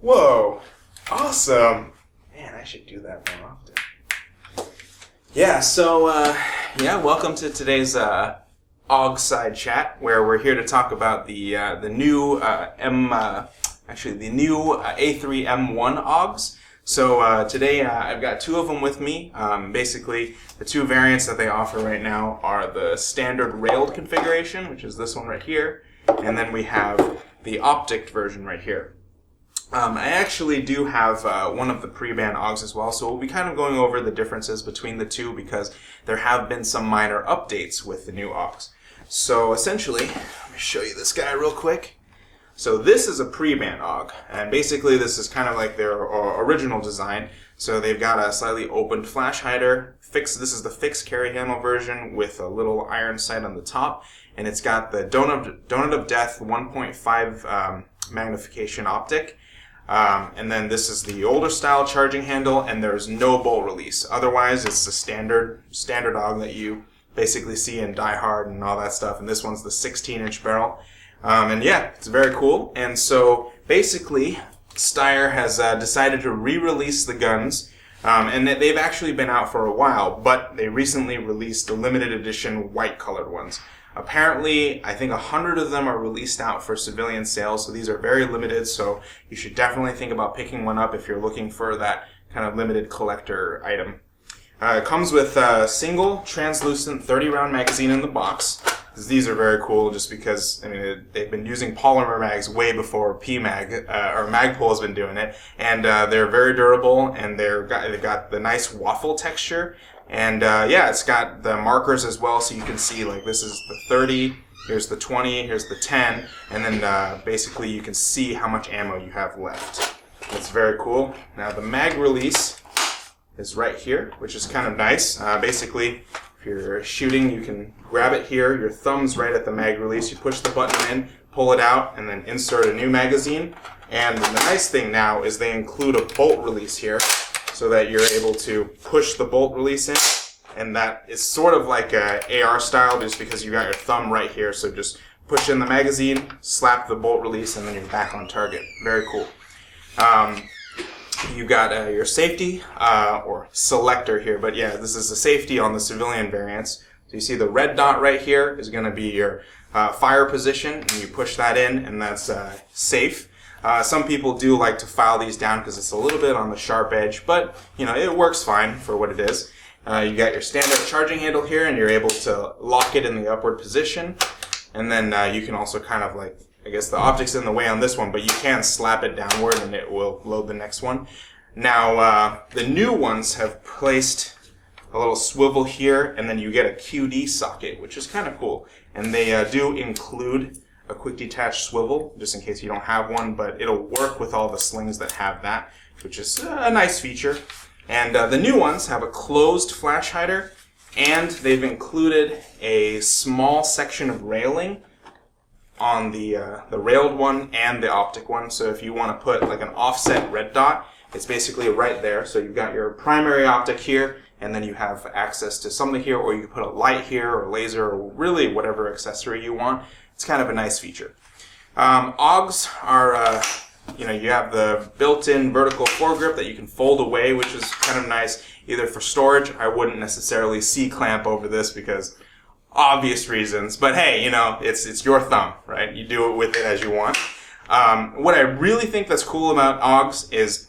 Whoa, awesome. Man, I should do that more often. Yeah, so, welcome to today's AUG side chat, where we're here to talk about the new A3 M1 AUGs. So today I've got two of them with me. Basically, the two variants that they offer right now are the standard railed configuration, which is this one right here, and then we have the Optic version right here. I actually do have one of the pre-band AUGs as well, so we'll be kind of going over the differences between the two because there have been some minor updates with the new AUGs. So essentially, let me show you this guy real quick. So this is a pre-band AUG, and basically this is kind of like their original design. So they've got a slightly opened flash hider. This is the fixed carry handle version with a little iron sight on the top, and it's got the Donut of Death 1.5 magnification optic. And then this is the older style charging handle, and there's no bolt release. Otherwise, it's the standard AUG that you basically see in Die Hard and all that stuff. And this one's the 16-inch barrel. And yeah, it's very cool. And so basically, Steyr has decided to re-release the guns. And they've actually been out for a while, but they recently released the limited edition white colored ones. Apparently, I think 100 of them are released out for civilian sales, so these are very limited, so you should definitely think about picking one up if you're looking for that kind of limited collector item. It comes with a single translucent 30-round magazine in the box. These are very cool just because, they've been using polymer mags way before PMag, or Magpul has been doing it, and they're very durable, and they've got the nice waffle texture. And it's got the markers as well, so you can see, like, this is the 30, here's the 20, here's the 10, and then basically you can see how much ammo you have left. It's very cool. Now the mag release is right here, which is kind of nice. Basically, if you're shooting, you can grab it here, your thumb's right at the mag release, you push the button in, pull it out, and then insert a new magazine. And the nice thing now is they include a bolt release here, so that you're able to push the bolt release in, and that is sort of like a AR style just because you got your thumb right here, so just push in the magazine, slap the bolt release, and then you're back on target. Very cool. You got your safety or selector here, but yeah, this is the safety on the civilian variants. So you see the red dot right here is going to be your fire position, and you push that in, and that's safe. Some people do like to file these down because it's a little bit on the sharp edge, but it works fine for what it is. You got your standard charging handle here, and you're able to lock it in the upward position. And then you can also kind of like, I guess the optic's in the way on this one, but you can slap it downward and it will load the next one. Now, the new ones have placed a little swivel here, and then you get a QD socket, which is kind of cool. And they do include a quick detach swivel, just in case you don't have one, but it'll work with all the slings that have that, which is a nice feature. And the new ones have a closed flash hider, and they've included a small section of railing on the railed one and the optic one. So if you want to put like an offset red dot, it's basically right there. So you've got your primary optic here, and then you have access to something here, or you can put a light here, or laser, or really whatever accessory you want. It's kind of a nice feature. AUGs are, you have the built-in vertical foregrip that you can fold away, which is kind of nice, either for storage. I wouldn't necessarily C-clamp over this because obvious reasons, but hey, it's your thumb, right? You do it with it as you want. What I really think that's cool about AUGs is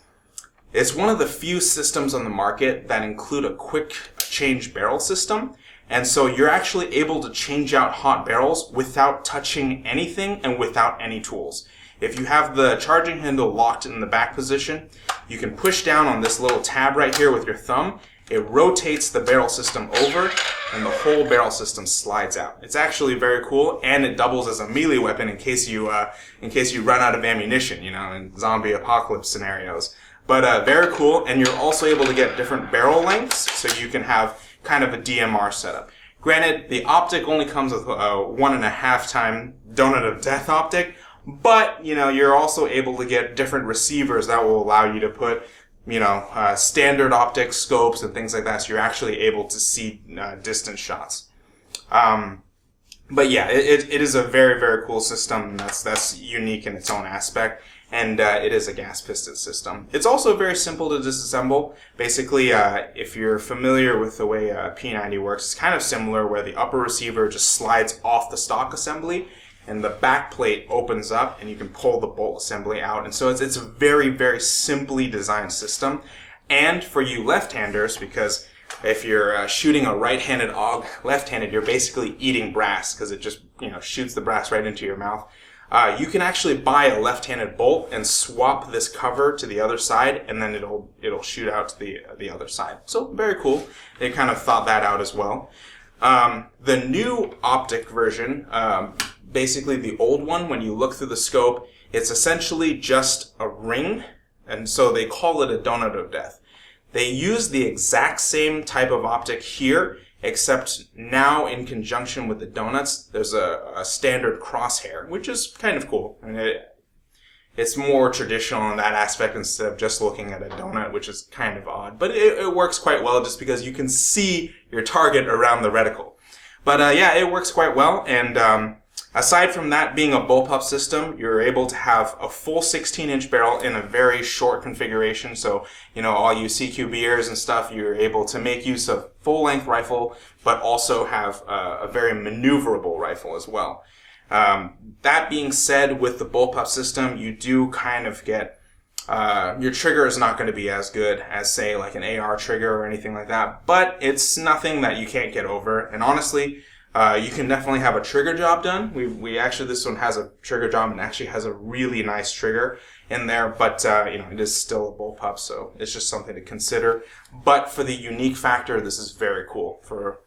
it's one of the few systems on the market that include a quick change barrel system. And so you're actually able to change out hot barrels without touching anything and without any tools. If you have the charging handle locked in the back position, you can push down on this little tab right here with your thumb. It rotates the barrel system over, and the whole barrel system slides out. It's actually very cool, and it doubles as a melee weapon in case you run out of ammunition, in zombie apocalypse scenarios. But very cool, and you're also able to get different barrel lengths, so you can have kind of a DMR setup. Granted, the optic only comes with a 1.5 time Donut of Death optic, but you're also able to get different receivers that will allow you to put standard optic scopes and things like that, so you're actually able to see distant shots. But yeah, it is a very, very cool system. That's unique in its own aspect. And it is a gas piston system. It's also very simple to disassemble. Basically, if you're familiar with the way P90 works, it's kind of similar where the upper receiver just slides off the stock assembly and the back plate opens up and you can pull the bolt assembly out. And so it's a very, very simply designed system. And for you left-handers, because if you're shooting a right-handed AUG left-handed, you're basically eating brass because it just shoots the brass right into your mouth. You can actually buy a left-handed bolt and swap this cover to the other side, and then it'll shoot out to the other side. So very cool. They kind of thought that out as well. The new Optic version, basically the old one, when you look through the scope, it's essentially just a ring, and so they call it a donut of death. They use the exact same type of optic here, except now in conjunction with the donuts, there's a standard crosshair, which is kind of cool. And it's more traditional in that aspect instead of just looking at a donut, which is kind of odd. But it works quite well just because you can see your target around the reticle. But yeah, it works quite well. And aside from that being a bullpup system, you're able to have a full 16-inch barrel in a very short configuration. So, all you CQBers and stuff, you're able to make use of full-length rifle, but also have a very maneuverable rifle as well. That being said, with the bullpup system, you do kind of get, your trigger is not going to be as good as, say, like an AR trigger or anything like that, but it's nothing that you can't get over. And honestly, you can definitely have a trigger job done. We actually, this one has a trigger job and actually has a really nice trigger in there, but it is still a bullpup, so it's just something to consider. But for the unique factor, this is very cool for,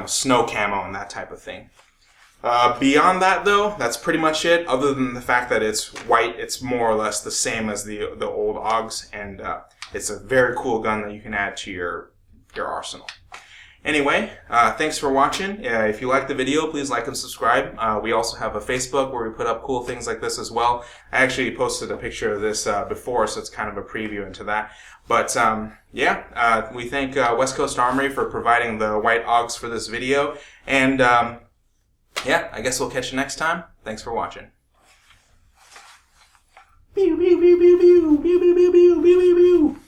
snow camo and that type of thing. Beyond that, though, that's pretty much it. Other than the fact that it's white, it's more or less the same as the old AUGs, and it's a very cool gun that you can add to your arsenal. Anyway, thanks for watching. If you liked the video, please like and subscribe. We also have a Facebook where we put up cool things like this as well. I actually posted a picture of this before, so it's kind of a preview into that. But yeah, we thank West Coast Armory for providing the white AUGs for this video. And yeah, I guess we'll catch you next time. Thanks for watching. Pew, pew, pew, pew, pew, pew, pew, pew, pew, pew, pew.